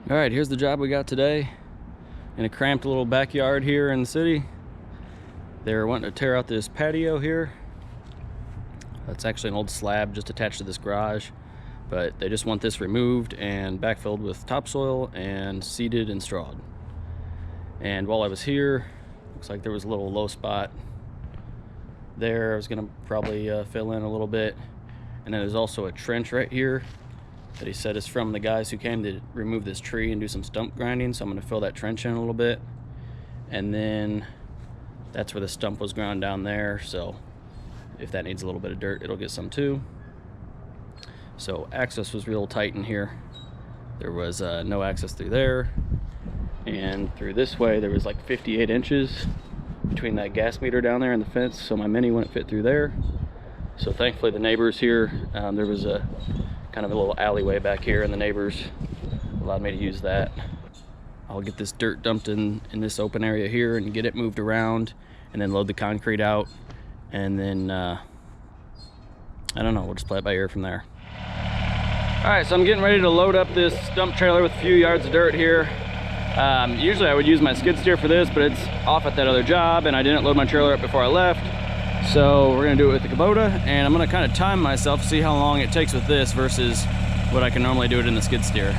All right, here's the job we got today in a cramped little backyard here in the city. They're wanting to tear out this patio here. That's actually an old slab just attached to this garage, but they just want this removed and backfilled with topsoil and seeded and strawed. And while I was here, looks like there was a little low spot there. I was gonna probably fill in a little bit. And then there's also a trench right here that he said is from the guys who came to remove this tree and do some stump grinding. So I'm gonna fill that trench in a little bit. And then that's where the stump was ground down there. So if that needs a little bit of dirt, it'll get some too. So access was real tight in here. There was no access through there. And through this way, there was like 58 inches between that gas meter down there and the fence. So my Mini wouldn't fit through there. So thankfully the neighbors here, there was a kind of a little alleyway back here, and the neighbors allowed me to use that. I'll get this dirt dumped in this open area here and get it moved around, and then load the concrete out, and then I don't know, we'll just play it by ear from there. All right, so I'm getting ready to load up this dump trailer with a few yards of dirt here. Usually I would use my skid steer for this, but it's off at that other job and I didn't load my trailer up before I left. So we're gonna do it with the Kubota, and I'm gonna kind of time myself, see how long it takes with this versus what I can normally do it in the skid steer.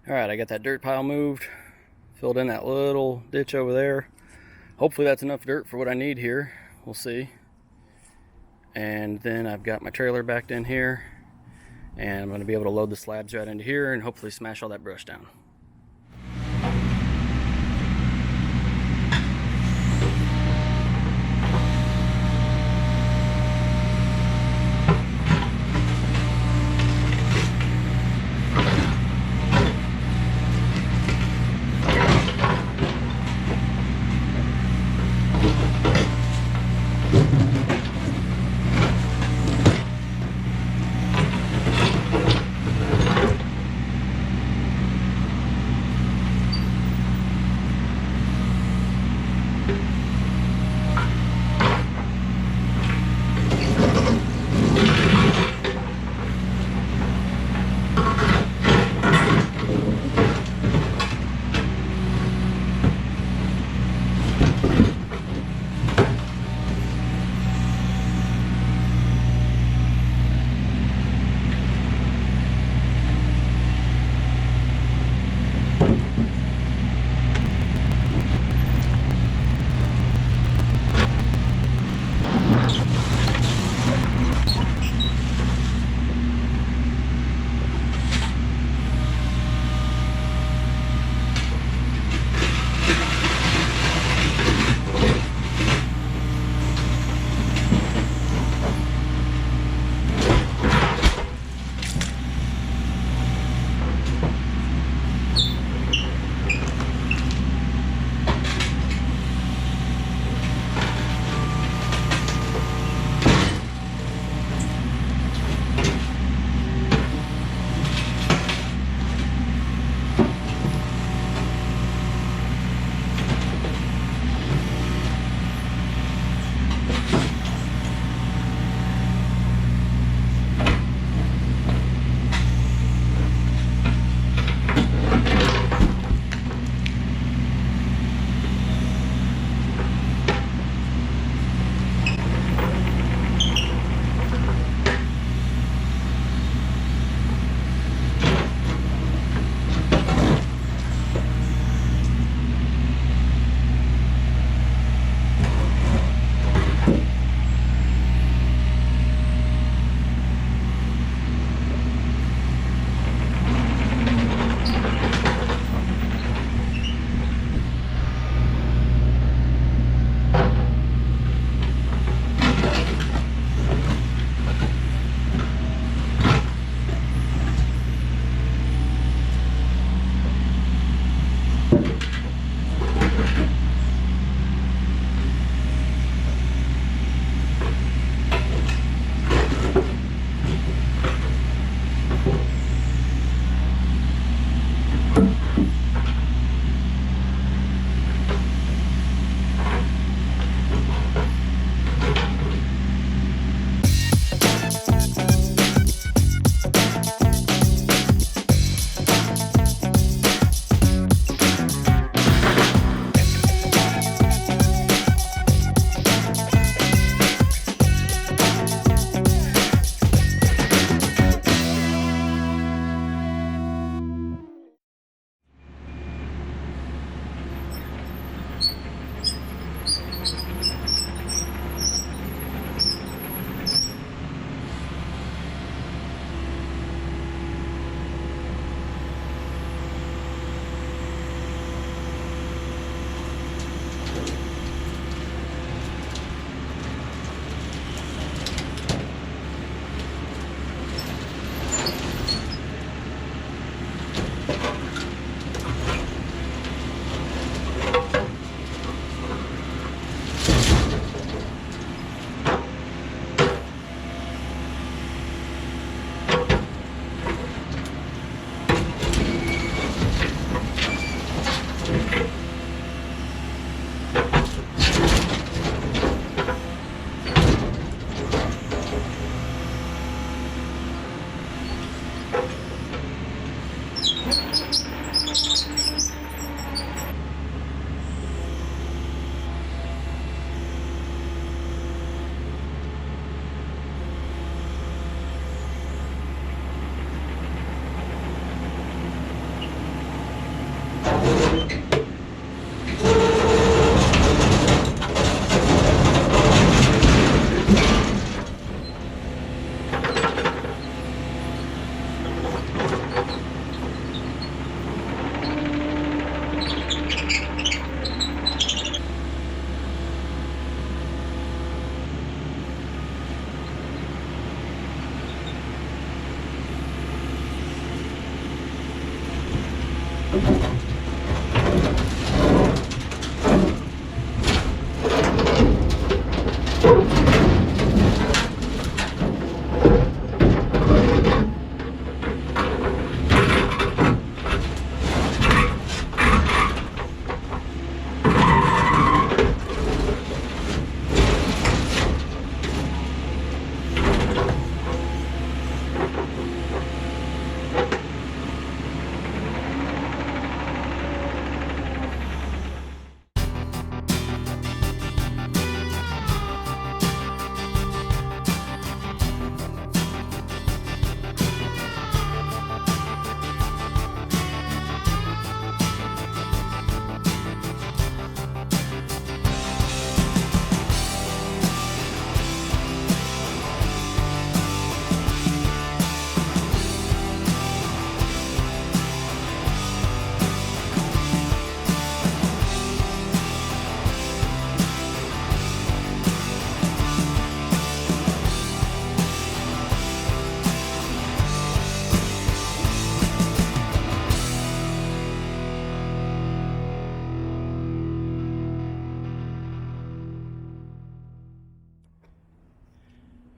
All right, I got that dirt pile moved, filled in that little ditch over there. Hopefully that's enough dirt for what I need here. We'll see. And then I've got my trailer backed in here, and I'm going to be able to load the slabs right into here and hopefully smash all that brush down.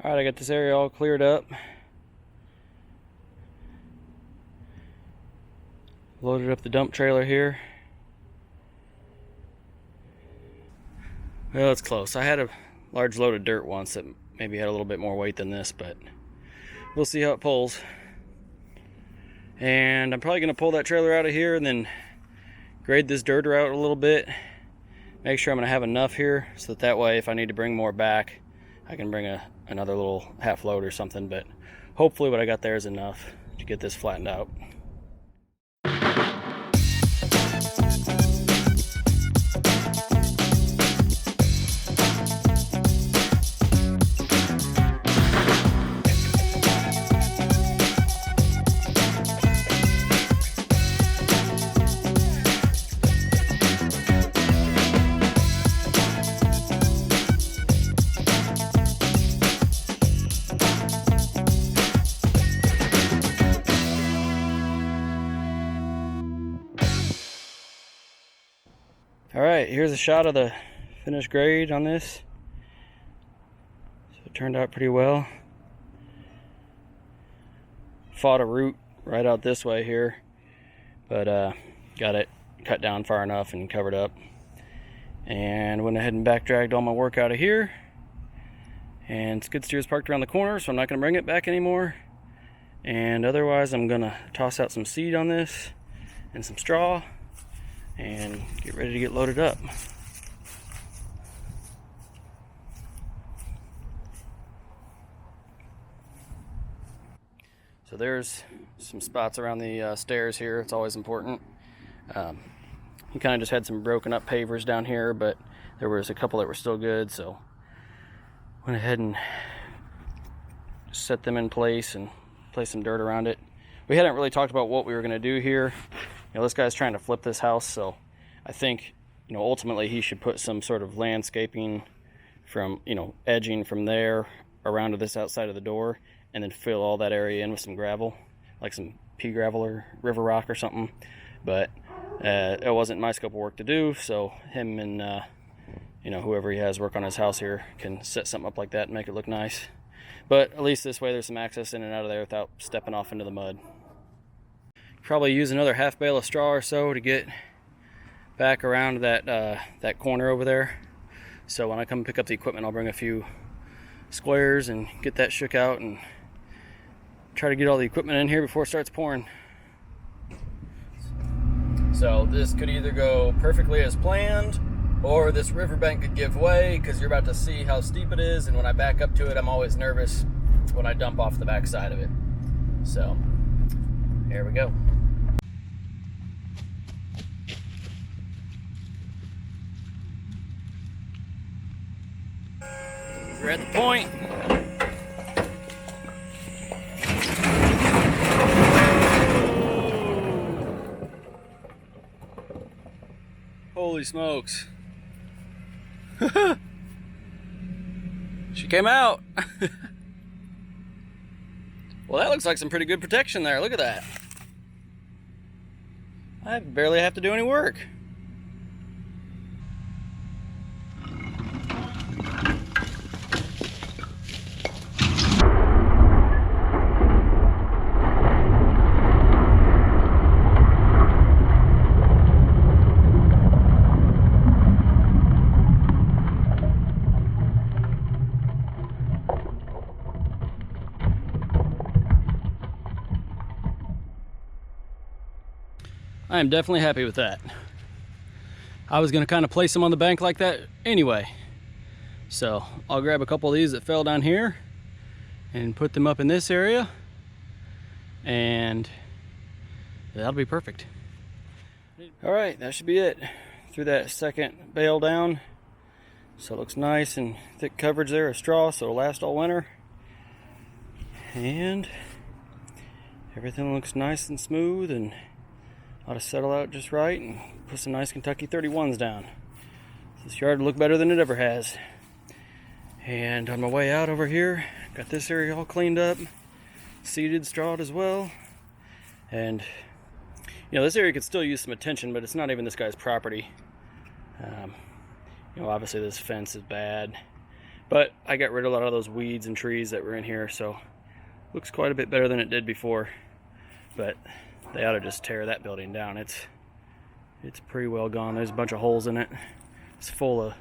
Alright, I got this area all cleared up. Loaded up the dump trailer here. Well, it's close. I had a large load of dirt once that maybe had a little bit more weight than this, but we'll see how it pulls. And I'm probably going to pull that trailer out of here and then grade this dirt out a little bit. Make sure I'm going to have enough here so that way if I need to bring more back, I can bring another little half load or something. But hopefully what I got there is enough to get this flattened out. Alright, here's a shot of the finished grade on this. So it turned out pretty well. Fought a root right out this way here, but got it cut down far enough and covered up. And went ahead and back dragged all my work out of here. And skid steer is parked around the corner, so I'm not going to bring it back anymore. And otherwise I'm going to toss out some seed on this and some straw and get ready to get loaded up. So there's some spots around the stairs here. It's always important. He kind of just had some broken up pavers down here, but there was a couple that were still good, so went ahead and set them in place and place some dirt around it. We hadn't really talked about what we were going to do here. You know, this guy's trying to flip this house, so I think, you know, ultimately he should put some sort of landscaping from, you know, edging from there around to this outside of the door, and then fill all that area in with some gravel, like some pea gravel or river rock or something. But it wasn't my scope of work to do, so him and you know, whoever he has work on his house here can set something up like that and make it look nice. But at least this way there's some access in and out of there without stepping off into the mud. Probably use another half bale of straw or so to get back around that that corner over there. So when I come pick up the equipment, I'll bring a few squares and get that shook out and try to get all the equipment in here before it starts pouring. So this could either go perfectly as planned, or this riverbank could give way, because you're about to see how steep it is, and when I back up to it, I'm always nervous when I dump off the back side of it. So here we go. We're at the point. Holy smokes. She came out. Well, that looks like some pretty good protection there. Look at that. I barely have to do any work. I am definitely happy with that. I was gonna kind of place them on the bank like that anyway. So I'll grab a couple of these that fell down here and put them up in this area, and that'll be perfect. All right, that should be it. Threw that second bale down, so it looks nice and thick coverage there of straw, so it'll last all winter. And everything looks nice and smooth and ought to settle out just right, and put some nice Kentucky 31s down. This yard will look better than it ever has. And on my way out over here, got this area all cleaned up, seeded, strawed as well. And you know, this area could still use some attention, but it's not even this guy's property. You know, obviously this fence is bad, But I got rid of a lot of those weeds and trees that were in here, so looks quite a bit better than it did before. But they ought to just tear that building down. It's pretty well gone. There's a bunch of holes in it. It's full of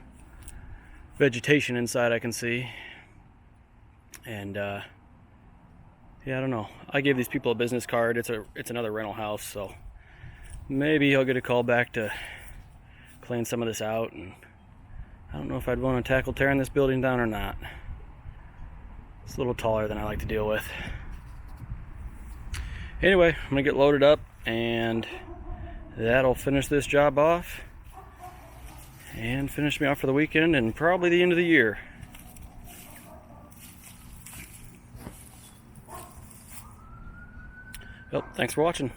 vegetation inside, I can see. And yeah, I don't know. I gave these people a business card. It's another rental house, so maybe I'll get a call back to clean some of this out. And I don't know if I'd want to tackle tearing this building down or not. It's a little taller than I like to deal with. Anyway, I'm gonna get loaded up, and that'll finish this job off and finish me off for the weekend and probably the end of the year. Well, thanks for watching.